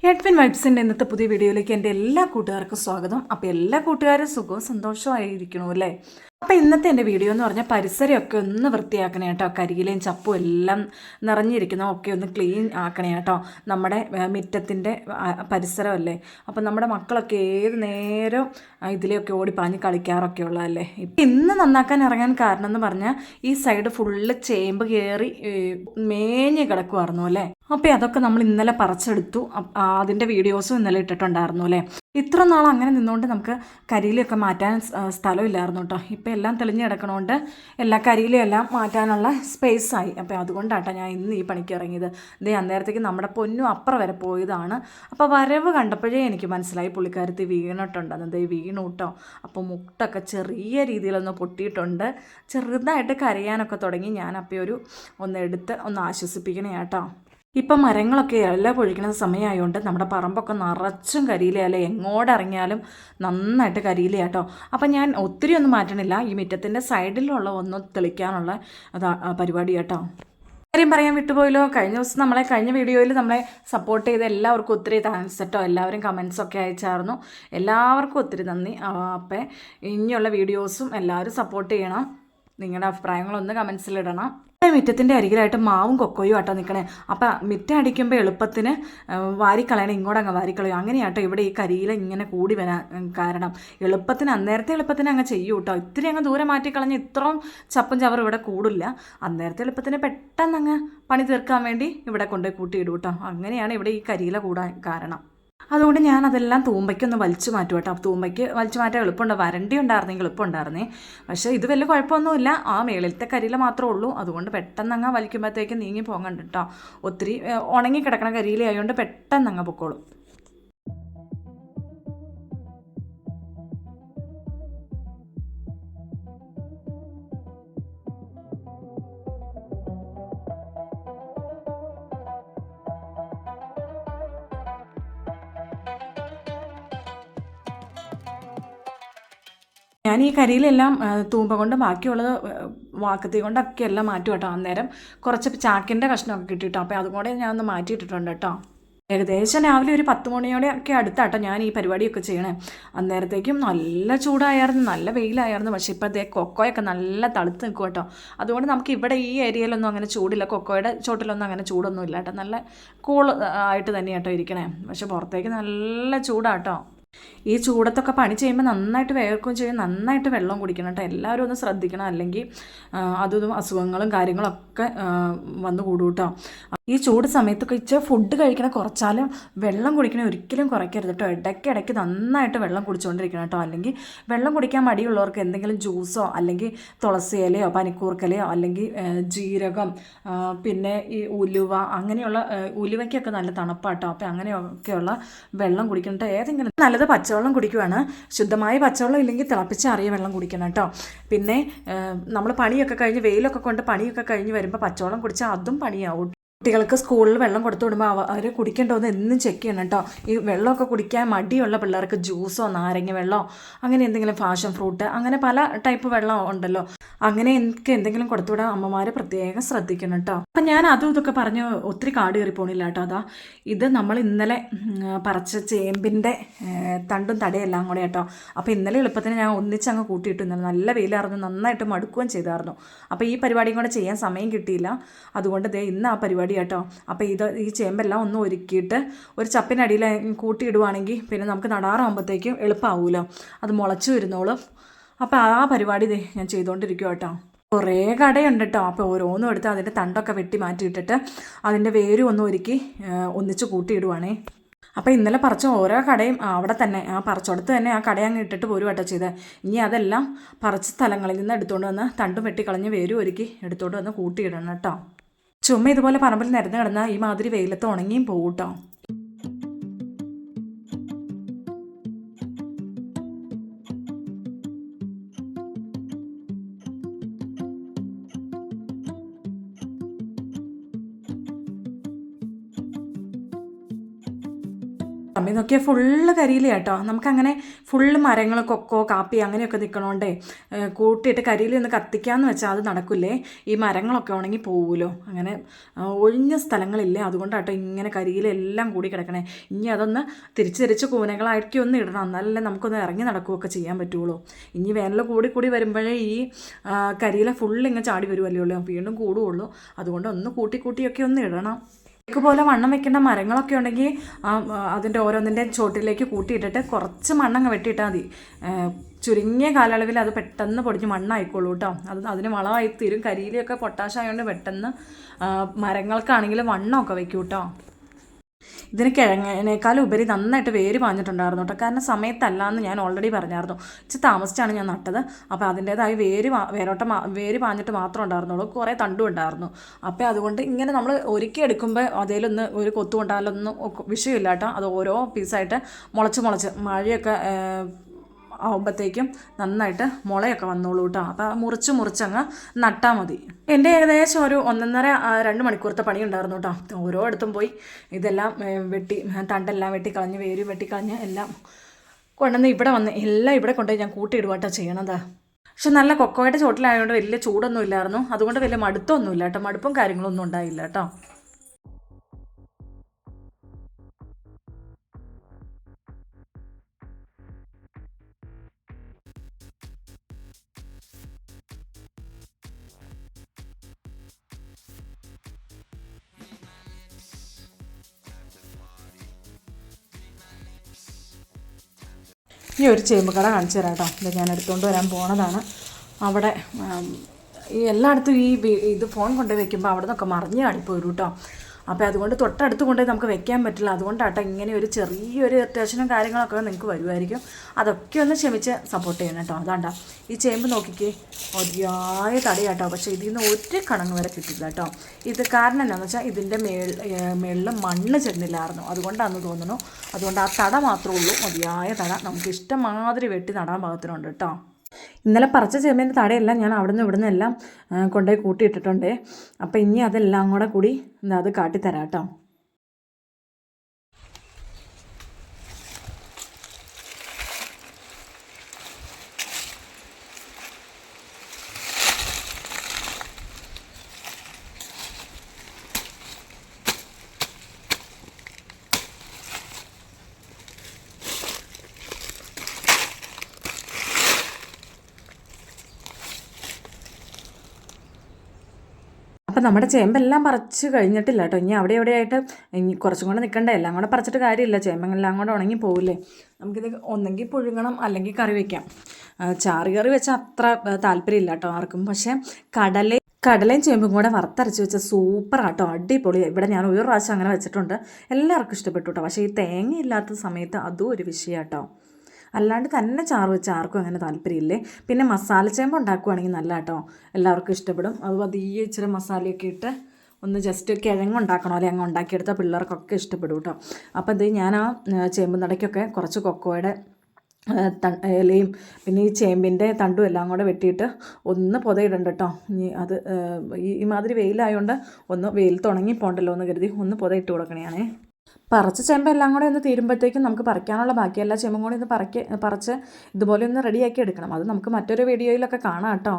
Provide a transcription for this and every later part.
ഹെഡ്വിൻ വൈബ്സിൻ്റെ ഇന്നത്തെ പുതിയ വീഡിയോയിലേക്ക് എൻ്റെ എല്ലാ കൂട്ടുകാർക്കും സ്വാഗതം. അപ്പോൾ എല്ലാ കൂട്ടുകാരും സുഖവും സന്തോഷമായിരിക്കണു അല്ലേ? അപ്പോൾ ഇന്നത്തെ എൻ്റെ വീഡിയോ എന്ന് പറഞ്ഞാൽ പരിസരമൊക്കെ ഒന്ന് വൃത്തിയാക്കണേ കേട്ടോ. കരിയിലയും ചപ്പും എല്ലാം നിറഞ്ഞിരിക്കുന്ന ഒക്കെ ഒന്ന് ക്ലീൻ ആക്കണേ കേട്ടോ. നമ്മുടെ മുറ്റത്തിൻ്റെ പരിസരമല്ലേ. അപ്പോൾ നമ്മുടെ മക്കളൊക്കെ ഏത് നേരം ഇതിലെയൊക്കെ ഓടിപ്പാഞ്ഞ് കളിക്കാറൊക്കെ ഉള്ളതല്ലേ. ഇപ്പം ഇന്ന് നന്നാക്കാൻ ഇറങ്ങാൻ കാരണം എന്ന് പറഞ്ഞാൽ ഈ സൈഡ് ഫുള്ള് ചേമ്പ് കയറി മേഞ്ഞ് കിടക്കുമായിരുന്നു അല്ലേ. അപ്പോൾ അതൊക്കെ നമ്മൾ ഇന്നലെ പറിച്ചെടുത്തു. അതിൻ്റെ വീഡിയോസും ഇന്നലെ ഇട്ടിട്ടുണ്ടായിരുന്നു അല്ലേ. ഇത്ര നാൾ അങ്ങനെ നിന്നുകൊണ്ട് നമുക്ക് കരിയിലൊക്കെ മാറ്റാൻ സ്ഥലമില്ലായിരുന്നു കേട്ടോ. ഇപ്പം എല്ലാം തെളിഞ്ഞ് കിടക്കണോണ്ട് എല്ലാ കരിയിലും എല്ലാം മാറ്റാനുള്ള സ്പേസായി. അപ്പോൾ അതുകൊണ്ടാട്ടോ ഞാൻ ഇന്ന് ഈ പണിക്ക് ഇറങ്ങിയത്. ഇതേ അന്നേരത്തേക്ക് നമ്മുടെ പൊന്നും അപ്പുറം വരെ പോയതാണ്. അപ്പോൾ വരവ് കണ്ടപ്പോഴേ എനിക്ക് മനസ്സിലായി പുള്ളിക്കാരത്തി വീണിട്ടുണ്ടെന്ന്. ദേ വീണു കേട്ടോ. അപ്പോൾ മുട്ടൊക്കെ ചെറിയ രീതിയിലൊന്ന് പൊട്ടിയിട്ടുണ്ട്. ചെറുതായിട്ട് കരയാനൊക്കെ തുടങ്ങി. ഞാൻ അപ്പോൾ ഒന്ന് എടുത്ത് ഒന്ന് ആശ്വസിപ്പിക്കണേ കേട്ടോ. ഇപ്പം മരങ്ങളൊക്കെ ഇല പൊഴിക്കുന്ന സമയമായതുകൊണ്ട് നമ്മുടെ പറമ്പൊക്കെ നിറച്ചും കരിയിലയല്ല. എങ്ങോട്ടിറങ്ങിയാലും നന്നായിട്ട് കരിയിലയാട്ടോ. അപ്പം ഞാൻ ഒത്തിരി ഒന്നും മാറ്റണില്ല. ഈ മുറ്റത്തിൻ്റെ സൈഡിലുള്ള ഒന്ന് തെളിക്കാനുള്ള പരിപാടി കേട്ടോ. കാര്യം പറയാൻ വിട്ടുപോയല്ലോ. കഴിഞ്ഞ വീഡിയോയിൽ നമ്മളെ സപ്പോർട്ട് ചെയ്ത എല്ലാവർക്കും ഒത്തിരി താങ്ക്സ് കേട്ടോ. എല്ലാവരും കമൻസൊക്കെ അയച്ചായിരുന്നു. എല്ലാവർക്കും ഒത്തിരി നന്ദി. അപ്പം ഇനിയുള്ള വീഡിയോസും എല്ലാവരും സപ്പോർട്ട് ചെയ്യണം. നിങ്ങളുടെ അഭിപ്രായങ്ങളൊന്ന് കമൻസിലിടണം. മുറ്റത്തിൻ്റെ അരികിലായിട്ട് മാവും കൊക്കോയും ആട്ടോ നിൽക്കണേ. അപ്പം മുറ്റം അടിക്കുമ്പോൾ എളുപ്പത്തിന് വാരിക്കളയണം, ഇങ്ങോട്ടങ്ങ് വാരിക്കളയും. അങ്ങനെയാട്ടോ ഇവിടെ ഈ കരിയില ഇങ്ങനെ കൂടി വരാൻ കാരണം. അന്നേരത്തെ എളുപ്പത്തിന് അങ്ങ് ചെയ്യൂ കേട്ടോ. ഇത്തിരി അങ്ങ് ദൂരെ മാറ്റിക്കളഞ്ഞ് ഇത്രയും ചപ്പും ചവറും ഇവിടെ കൂടില്ല. അന്നേരത്തെ എളുപ്പത്തിന് പെട്ടെന്ന് അങ്ങ് പണി തീർക്കാൻ വേണ്ടി ഇവിടെ കൊണ്ടുപോയി കൂട്ടിയിടും കേട്ടോ. അങ്ങനെയാണ് ഇവിടെ ഈ കരിയില കൂടാൻ കാരണം. അതുകൊണ്ട് ഞാൻ അതെല്ലാം തൂമ്പയ്ക്കൊന്ന് വലിച്ചു മാറ്റും കേട്ടോ. തൂമ്പയ്ക്ക് വലിച്ചു മാറ്റാൻ എളുപ്പമുണ്ട്. വരണ്ടി ഉണ്ടായിരുന്നെങ്കിൽ എളുപ്പമുണ്ടായിരുന്നേ. പക്ഷേ ഇത് വലിയ കുഴപ്പമൊന്നുമില്ല. ആ മേളിലത്തെ കരിയില മാത്രമേ ഉള്ളൂ. അതുകൊണ്ട് പെട്ടെന്ന് അങ്ങ് വലിക്കുമ്പോഴത്തേക്ക് നീങ്ങി പോകണ്ട കേട്ടോ. ഒത്തിരി ഉണങ്ങി കിടക്കണ കരിയില ആയതുകൊണ്ട് പെട്ടെന്ന് അങ്ങ് പൊക്കോളും. ഞാൻ ഈ കരിയിലെല്ലാം തൂമ്പ കൊണ്ട് ബാക്കിയുള്ളത് വാക്കത്തി കൊണ്ടൊക്കെ എല്ലാം മാറ്റും കേട്ടോ. അന്നേരം കുറച്ച് ചാക്കിൻ്റെ കഷ്ണമൊക്കെ കിട്ടിയിട്ടോ. അപ്പോൾ അതും കൂടെ ഞാൻ ഒന്ന് മാറ്റിയിട്ടിട്ടുണ്ട് കേട്ടോ. ഏകദേശം രാവിലെ ഒരു 10 മണിയോടെയൊക്കെ അടുത്താട്ടോ ഞാൻ ഈ പരിപാടിയൊക്കെ ചെയ്യണേ. അന്നേരത്തേക്കും നല്ല ചൂടായിരുന്നു, നല്ല വെയിലായിരുന്നു. പക്ഷേ ഇപ്പോൾ അതേ കൊക്കോയൊക്കെ നല്ല തളുത്ത് നിൽക്കും കേട്ടോ. അതുകൊണ്ട് നമുക്ക് ഇവിടെ ഈ ഏരിയയിലൊന്നും അങ്ങനെ ചൂടില്ല. കൊക്കോയുടെ ചോട്ടിലൊന്നും അങ്ങനെ ചൂടൊന്നും ഇല്ല കേട്ടോ. നല്ല കൂൾ ആയിട്ട് തന്നെയാട്ടോ ഇരിക്കണേ. പക്ഷെ പുറത്തേക്ക് നല്ല ചൂടാട്ടോ. ഈ ചൂടത്തൊക്കെ പണി ചെയ്യുമ്പോൾ നന്നായിട്ട് വേർക്കുകയും ചെയ്യും. നന്നായിട്ട് വെള്ളം കുടിക്കണം കേട്ടോ. എല്ലാവരും ഒന്ന് ശ്രദ്ധിക്കണം. അല്ലെങ്കിൽ അതും അസുഖങ്ങളും കാര്യങ്ങളൊക്കെ വന്നു കൂടും കേട്ടോ. ഈ ചൂട് സമയത്തൊക്കെ ഇച്ചിരി ഫുഡ് കഴിക്കണം കുറച്ചാലും വെള്ളം കുടിക്കണേ ഒരിക്കലും കുറയ്ക്കരുത് കേട്ടോ. ഇടയ്ക്കിടയ്ക്ക് നന്നായിട്ട് വെള്ളം കുടിച്ചുകൊണ്ടിരിക്കണം കേട്ടോ. അല്ലെങ്കിൽ വെള്ളം കുടിക്കാൻ മടിയുള്ളവർക്ക് എന്തെങ്കിലും ജ്യൂസോ അല്ലെങ്കിൽ തുളസി ഇലയോ പനിക്കൂർക്കലയോ അല്ലെങ്കിൽ ജീരകം, പിന്നെ ഈ ഉലുവ, അങ്ങനെയുള്ള ഉലുവയ്ക്കൊക്കെ നല്ല തണുപ്പാട്ടോ. അപ്പോൾ അങ്ങനെയൊക്കെയുള്ള വെള്ളം കുടിക്കണം കേട്ടോ. ഏതെങ്കിലും നല്ലത് പച്ചവെള്ളം കുടിക്കുകയാണ്. ശുദ്ധമായ പച്ചവെള്ളം ഇല്ലെങ്കിൽ തിളപ്പിച്ചാറിയ വെള്ളം കുടിക്കണം കേട്ടോ. പിന്നെ നമ്മൾ പണിയൊക്കെ കഴിഞ്ഞ് വെയിലൊക്കെ കൊണ്ട് പണിയൊക്കെ കഴിഞ്ഞ് വരുമ്പോൾ പച്ചവെള്ളം കുടിച്ചാൽ അതും പണിയാവും. കുട്ടികൾക്ക് സ്കൂളിൽ വെള്ളം കൊടുത്തു വിടുമ്പോൾ അവർ കുടിക്കേണ്ടതെന്ന് എന്നും ചെക്ക് ചെയ്യണം കേട്ടോ. ഈ വെള്ളമൊക്കെ കുടിക്കാൻ മടിയുള്ള പിള്ളേർക്ക് ജ്യൂസോ നാരങ്ങ വെള്ളമോ അങ്ങനെ എന്തെങ്കിലും ഫാഷൻ ഫ്രൂട്ട് അങ്ങനെ പല ടൈപ്പ് വെള്ളം ഉണ്ടല്ലോ. അങ്ങനെ എനിക്ക് എന്തെങ്കിലും കൊടുത്തുവിടാൻ അമ്മമാർ പ്രത്യേകം ശ്രദ്ധിക്കണം കേട്ടോ. അപ്പം ഞാൻ അതും ഇതൊക്കെ പറഞ്ഞ് ഒത്തിരി കാട് കയറി പോണില്ല കേട്ടോ. ഇത് നമ്മൾ ഇന്നലെ പറിച്ച ചേമ്പിൻ്റെ തണ്ടും തടയെല്ലാം കൂടെ കേട്ടോ. അപ്പോൾ ഇന്നലെ എളുപ്പത്തിന് ഞാൻ ഒന്നിച്ചങ്ങ് കൂട്ടിയിട്ടു. ഇന്നലെ നല്ല വെയിലായിരുന്നു, നന്നായിട്ട് മടുക്കുകയും ചെയ്തായിരുന്നു. അപ്പോൾ ഈ പരിപാടിയും കൂടെ ചെയ്യാൻ സമയം കിട്ടിയില്ല. അതുകൊണ്ട് ഇന്ന് ആ പരിപാടി കേട്ടോ. അപ്പോൾ ഈ ചേമ്പെല്ലാം ഒന്ന് ഒരുക്കിയിട്ട് ഒരു ചപ്പിനടിയിൽ കൂട്ടിയിടുവാണെങ്കിൽ പിന്നെ നമുക്ക് നടാറാകുമ്പോഴത്തേക്കും എളുപ്പമാവുമല്ലോ. അത് മുളച്ചു വരുന്നോളും. അപ്പോൾ ആ പരിപാടി ഞാൻ ചെയ്തുകൊണ്ടിരിക്കും കേട്ടോ. കുറേ കടയുണ്ട് കേട്ടോ. അപ്പോൾ ഓരോന്നും എടുത്ത് അതിൻ്റെ തണ്ടൊക്കെ വെട്ടി മാറ്റിയിട്ടിട്ട് അതിൻ്റെ വേരും ഒന്ന് ഒരുക്കി ഒന്നിച്ച് കൂട്ടിയിടുവാണേ. അപ്പോൾ ഇന്നലെ പറിച്ച ഓരോ കടയും അവിടെ തന്നെ പറിച്ചോടത്ത് തന്നെ ആ കട അങ്ങ് ഇട്ടിട്ട് പോരും കേട്ടോ ചെയ്തത്. ഇനി അതെല്ലാം പറിച്ച സ്ഥലങ്ങളിൽ നിന്ന് എടുത്തുകൊണ്ട് വന്ന് തണ്ടും വെട്ടിക്കളഞ്ഞ് വേരും ഒരുക്കി എടുത്തുകൊണ്ട് വന്ന് കൂട്ടിയിടണം കേട്ടോ. ചുമ്മാ ഇതുപോലെ പറമ്പിൽ നിരന്ന് കിടന്നാൽ ഈ മാതിരി വെയിലത്ത് ഉണങ്ങിയും പോകും കേട്ടോ. അമ്മ നോക്കിയാൽ ഫുള്ള് കരിയില കേട്ടോ. നമുക്കങ്ങനെ ഫുള്ള് മരങ്ങൾ കൊക്കോ കാപ്പി അങ്ങനെയൊക്കെ നിൽക്കണോണ്ടേ കൂട്ടിയിട്ട് കരിയില ഒന്ന് കത്തിക്കാമെന്ന് വെച്ചാൽ അത് നടക്കില്ലേ, ഈ മരങ്ങളൊക്കെ ഉണങ്ങി പോകുമല്ലോ. അങ്ങനെ ഒഴിഞ്ഞ സ്ഥലങ്ങളില്ലേ, അതുകൊണ്ടാട്ടോ ഇങ്ങനെ കരിയില എല്ലാം കൂടി കിടക്കണേ. ഇനി അതൊന്ന് തിരിച്ച് കൂനകളായിരിക്കും ഒന്ന് ഇടണം, എന്നാലല്ലേ നമുക്കൊന്ന് ഇറങ്ങി നടക്കുകയൊക്കെ ചെയ്യാൻ പറ്റുള്ളൂ. ഇനി വേനൽ കൂടി വരുമ്പോഴേ ഈ കരിയില ഫുള്ള് ഇങ്ങനെ ചാടി വരുമല്ലോ ഉള്ളൂ, വീണ്ടും കൂടുകയുള്ളൂ. അതുകൊണ്ട് ഒന്ന് കൂട്ടിയൊക്കെ ഒന്ന് ഇടണം. പോലെ വണ്ണം വെക്കേണ്ട മരങ്ങളൊക്കെ ഉണ്ടെങ്കിൽ അതിൻ്റെ ഓരോന്നിൻ്റെ ചോട്ടിലേക്ക് കൂട്ടിയിട്ടിട്ട് കുറച്ച് മണ്ണങ്ങ് വെട്ടിയിട്ടാൽ മതി. ചുരുങ്ങിയ കാലയളവിൽ അത് പെട്ടെന്ന് പൊടിഞ്ഞ് മണ്ണായിക്കോളൂ കേട്ടോ. അതിന് വളമായി തീരും. കരിയിലൊക്കെ പൊട്ടാഷായതുകൊണ്ട് പെട്ടെന്ന് മരങ്ങൾക്കാണെങ്കിലും വണ്ണമൊക്കെ വയ്ക്കും കേട്ടോ. ഇതിന് കിഴങ്ങിനേക്കാളും ഉപരി നന്നായിട്ട് വേര് പാഞ്ഞിട്ടുണ്ടായിരുന്നു കേട്ടോ. കാരണം സമയത്തല്ല എന്ന് ഞാൻ ഓൾറെഡി പറഞ്ഞായിരുന്നു. ഇച്ചിരി താമസിച്ചാണ് ഞാൻ നട്ടത്. അപ്പോൾ അതിൻ്റേതായ വേര് പാഞ്ഞിട്ട് മാത്രമേ ഉണ്ടായിരുന്നുള്ളൂ, കുറേ തണ്ടും ഉണ്ടായിരുന്നു. അപ്പോൾ അതുകൊണ്ട് ഇങ്ങനെ നമ്മൾ ഒരുക്കി എടുക്കുമ്പോൾ അതിലൊന്ന് ഒരു കൊത്തു കൊണ്ടാലൊന്നും വിഷയമില്ല കേട്ടോ. അത് ഓരോ പീസായിട്ട് മുളച്ച് മഴയൊക്കെ ആകുമ്പോഴത്തേക്കും നന്നായിട്ട് മുളയൊക്കെ വന്നോളൂ കേട്ടോ. അപ്പോൾ മുറിച്ചങ്ങ് നട്ടാൽ മതി. എൻ്റെ ഏകദേശം ഒരു 1.5-2 മണിക്കൂറത്തെ പണി ഉണ്ടായിരുന്നു കേട്ടോ. ഓരോ ഇടത്തും പോയി ഇതെല്ലാം തണ്ടെല്ലാം വെട്ടിക്കളഞ്ഞ് വേരും വെട്ടിക്കളഞ്ഞ് എല്ലാം കൊണ്ടുവന്ന് ഇവിടെ വന്ന് എല്ലാം ഇവിടെ കൊണ്ടുപോയി ഞാൻ കൂട്ടിയിടുവാട്ടോ ചെയ്യണത്. പക്ഷെ നല്ല കൊക്കോയുടെ ചോട്ടിലായതുകൊണ്ട് വലിയ ചൂടൊന്നും ഇല്ലായിരുന്നു. അതുകൊണ്ട് വലിയ മടുത്തൊന്നുമില്ല കേട്ടോ. മടുപ്പും കാര്യങ്ങളൊന്നും ഉണ്ടായില്ല കേട്ടോ. ഈ ഒരു ചേമ്പ് കട കാണിച്ചു തരാം കേട്ടോ. ഇത് ഞാൻ എടുത്തുകൊണ്ട് വരാൻ പോണതാണ്. അവിടെ ഈ എല്ലായിടത്തും ഇത് ഫോൺ കൊണ്ടുപോയി വെക്കുമ്പോൾ അവിടെ നിന്നൊക്കെ മറിഞ്ഞ് കാണിപ്പോയി കേട്ടോ. അപ്പോൾ അതുകൊണ്ട് തൊട്ടടുത്ത് കൊണ്ടുപോയി നമുക്ക് വെക്കാൻ പറ്റില്ല. അതുകൊണ്ടാട്ടോ ഇങ്ങനെ ഒരു ചെറിയൊരു ഇറിറ്റേഷനും കാര്യങ്ങളൊക്കെ നിങ്ങൾക്ക് വരുമായിരിക്കും. അതൊക്കെ ഒന്ന് ക്ഷമിച്ച് സപ്പോർട്ട് ചെയ്യണം കേട്ടോ. അതാണ്ടാ ഈ ചേമ്പ് നോക്കിക്കേ, മതിയായ തടിയാട്ടോ. പക്ഷേ ഇതിൽ നിന്ന് ഒരു കണങ്ങ് വരെ കിട്ടില്ല കേട്ടോ. ഇത് കാരണം എന്താണെന്ന് വെച്ചാൽ ഇതിൻ്റെ മേളിൽ മണ്ണ് ചെന്നില്ലായിരുന്നു, അതുകൊണ്ടാണെന്ന് തോന്നുന്നു. അതുകൊണ്ട് ആ തട മാത്രമേ ഉള്ളൂ, മതിയായ തട. നമുക്ക് ഇഷ്ടമാതിരി വെട്ടി നടാൻ പാകത്തിനുണ്ട് കേട്ടോ. ഇന്നലെ പറിച്ച ചേമ്പിൻ്റെ തടയെല്ലാം ഞാൻ ഇവിടുന്ന് എല്ലാം കൊണ്ടുപോയി കൂട്ടിയിട്ടിട്ടുണ്ട്. അപ്പോൾ ഇനി അതെല്ലാം കൂടി അത് കാട്ടിത്തരാം കേട്ടോ. അപ്പം നമ്മുടെ ചേമ്പെല്ലാം പറിച്ച് കഴിഞ്ഞിട്ടില്ല കേട്ടോ. ഇനി എവിടെയായിട്ട് ഇനി കുറച്ചും കൂടെ നിൽക്കണ്ടേ, എല്ലാം കൂടെ പറിച്ചിട്ട് കാര്യമില്ല. ചേമ്പെല്ലാം കൂടെ ഉണങ്ങി പോവില്ലേ. നമുക്കിത് ഒന്നെങ്കിൽ പുഴുങ്ങണം അല്ലെങ്കിൽ കറി വയ്ക്കാം. ചാറ് കറി വെച്ചാൽ അത്ര താല്പര്യമില്ല കേട്ടോ ആർക്കും. പക്ഷേ കടലയും ചേമ്പും കൂടെ വറുത്തരച്ച് വെച്ചാൽ സൂപ്പറാട്ടോ, അടിപൊളി. ഇവിടെ ഞാൻ ഒരു പ്രാവശ്യം അങ്ങനെ വെച്ചിട്ടുണ്ട്, എല്ലാവർക്കും ഇഷ്ടപ്പെട്ടു കേട്ടോ. പക്ഷേ ഈ തേങ്ങയില്ലാത്ത സമയത്ത് അതും ഒരു വിഷയം കേട്ടോ. അല്ലാണ്ട് തന്നെ ചാറ് വെച്ച് ആർക്കും അങ്ങനെ താല്പര്യമില്ലേ. പിന്നെ മസാലച്ചേമ്പ് ഉണ്ടാക്കുകയാണെങ്കിൽ നല്ല കേട്ടോ, എല്ലാവർക്കും ഇഷ്ടപ്പെടും. അത് പതിയെ ഇച്ചിരി മസാലയൊക്കെ ഇട്ട് ഒന്ന് ജസ്റ്റ് കിഴങ്ങുണ്ടാക്കണോ അല്ലെങ്കിൽ അങ്ങ് ഉണ്ടാക്കിയെടുത്താൽ പിള്ളേർക്കൊക്കെ ഇഷ്ടപ്പെടും കേട്ടോ. അപ്പോൾ ഇത് ഞാൻ ആ ചേമ്പ് നടയ്ക്കൊക്കെ കുറച്ച് കൊക്കോയുടെ ഇലയും പിന്നെ ഈ ചേമ്പിൻ്റെ തണ്ടും എല്ലാം കൂടെ വെട്ടിയിട്ട് ഒന്ന് പുതയിടണ്ട കേട്ടോ. ഇനി അത് ഈ മാതിരി വെയിലായതുകൊണ്ട് ഒന്ന് വെയിലത്ത് ഉണങ്ങി പോകണ്ടല്ലോ എന്ന് കരുതി ഒന്ന് പുതയിട്ട് കൊടുക്കണേ. പറിച്ച ചേമ്പ് എല്ലാം കൂടെ ഒന്ന് തീരുമ്പോഴത്തേക്കും നമുക്ക് പറിക്കാനുള്ള ബാക്കി എല്ലാ ചേമ്പും കൂടി ഒന്ന് പറിച്ച് ഇതുപോലെ ഒന്ന് റെഡിയാക്കി എടുക്കണം. അത് നമുക്ക് മറ്റൊരു വീഡിയോയിലൊക്കെ കാണാം കേട്ടോ.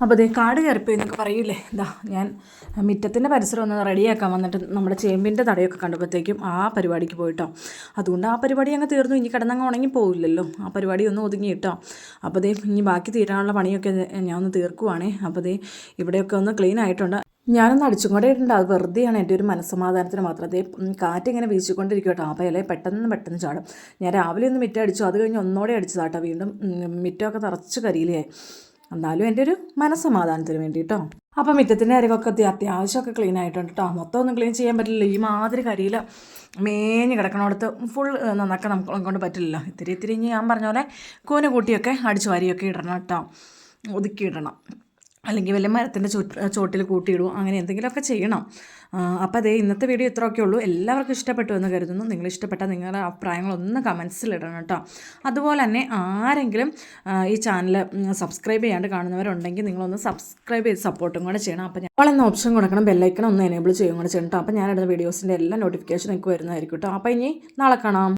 അപ്പോൾ അതേ കാട് കയറിപ്പോയി എന്നൊക്കെ പറയൂലേ. ഇതാ ഞാൻ മുറ്റത്തിൻ്റെ പരിസരം ഒന്ന് റെഡിയാക്കാൻ വന്നിട്ട് നമ്മുടെ ചേമ്പിൻ്റെ തടയൊക്കെ കണ്ടപ്പോഴത്തേക്കും ആ പരിപാടിക്ക് പോയിട്ടോ. അതുകൊണ്ട് ആ പരിപാടി അങ്ങ് തീർന്നു. ഇനി കിടന്നങ്ങ് ഉണങ്ങി പോവില്ലല്ലോ, ആ പരിപാടി ഒന്ന് ഒതുങ്ങി കേട്ടോ. അപ്പോൾ അതേ ഇനി ബാക്കി തീരാനുള്ള പണിയൊക്കെ ഞാൻ ഒന്ന് തീർക്കുവാണേ. അപ്പോൾ അതേ ഇവിടെയൊക്കെ ഒന്ന് ക്ലീൻ ആയിട്ടുണ്ട്. ഞാനൊന്ന് അടിച്ചും കൂടെ ഇട്ടുണ്ട്, അത് വെറുതെയാണ്, എൻ്റെ ഒരു മനസ്സമാധാനത്തിന് മാത്രം. അതേ കാറ്റിങ്ങനെ വീശിക്കൊണ്ടിരിക്കും കേട്ടോ. അപ്പോൾ ഇല പെട്ടെന്ന് ചാടും. ഞാൻ രാവിലെ ഒന്ന് മിറ്റം അടിച്ചു, അത് കഴിഞ്ഞ് ഒന്നോടെ അടിച്ചതാട്ടോ. വീണ്ടും മിറ്റമൊക്കെ തറച്ച് കരിയിലായി. എന്നാലും എൻ്റെ ഒരു മനസ്സമാധാനത്തിന് വേണ്ടി കേട്ടോ. അപ്പോൾ മിറ്റത്തിൻ്റെ അരികൊക്കെ അത്യാവശ്യമൊക്കെ ക്ലീൻ ആയിട്ടുണ്ട് കേട്ടോ. മൊത്തം ഒന്നും ക്ലീൻ ചെയ്യാൻ പറ്റില്ല, ഈ മാതിരി കരിയില മേഞ്ഞ് കിടക്കണോടത്ത് ഫുൾ നന്നാക്കാൻ നമ്മളെ കൊണ്ട് പറ്റില്ലല്ലോ. ഇത്തിരി ഞാൻ പറഞ്ഞ പോലെ കൂന കൂട്ടിയൊക്കെ അടിച്ചു വാരിയൊക്കെ ഇടണം കേട്ടോ, ഒതുക്കി ഇടണം. അല്ലെങ്കിൽ വല്ല മരത്തിൻ്റെ ചോട്ടിൽ കൂട്ടിയിടും, അങ്ങനെ എന്തെങ്കിലുമൊക്കെ ചെയ്യണം. അപ്പോൾ അതേ ഇന്നത്തെ വീഡിയോ ഇത്രയൊക്കെ ഉള്ളൂ. എല്ലാവർക്കും ഇഷ്ടപ്പെട്ടു എന്ന് കരുതുന്നു. നിങ്ങൾ ഇഷ്ടപ്പെട്ടാൽ നിങ്ങളുടെ അഭിപ്രായങ്ങളൊന്ന് കമൻസിലിടണം കേട്ടോ. അതുപോലെ തന്നെ ആരെങ്കിലും ഈ ചാനൽ സബ്സ്ക്രൈബ് ചെയ്യാണ്ട് കാണുന്നവരുണ്ടെങ്കിൽ നിങ്ങളൊന്ന് സബ്സ്ക്രൈബ് ചെയ്ത് സപ്പോർട്ടും കൂടെ ചെയ്യണം. അപ്പോൾ ഞാൻ എന്ന ഓപ്ഷൻ കൊടുക്കണം, ബെല്ലൈക്കൺ ഒന്ന് എനേബിൾ ചെയ്യുകയും കൂടെ ചെയ്യണം കേട്ടോ. അപ്പോൾ ഞാനിടുന്ന വീഡിയോസിൻ്റെ എല്ലാ നോട്ടിഫിക്കേഷൻ നിങ്ങൾക്ക് വരുന്നതായിരിക്കും കേട്ടോ. അപ്പോൾ ഇനി നാളെ കാണാം.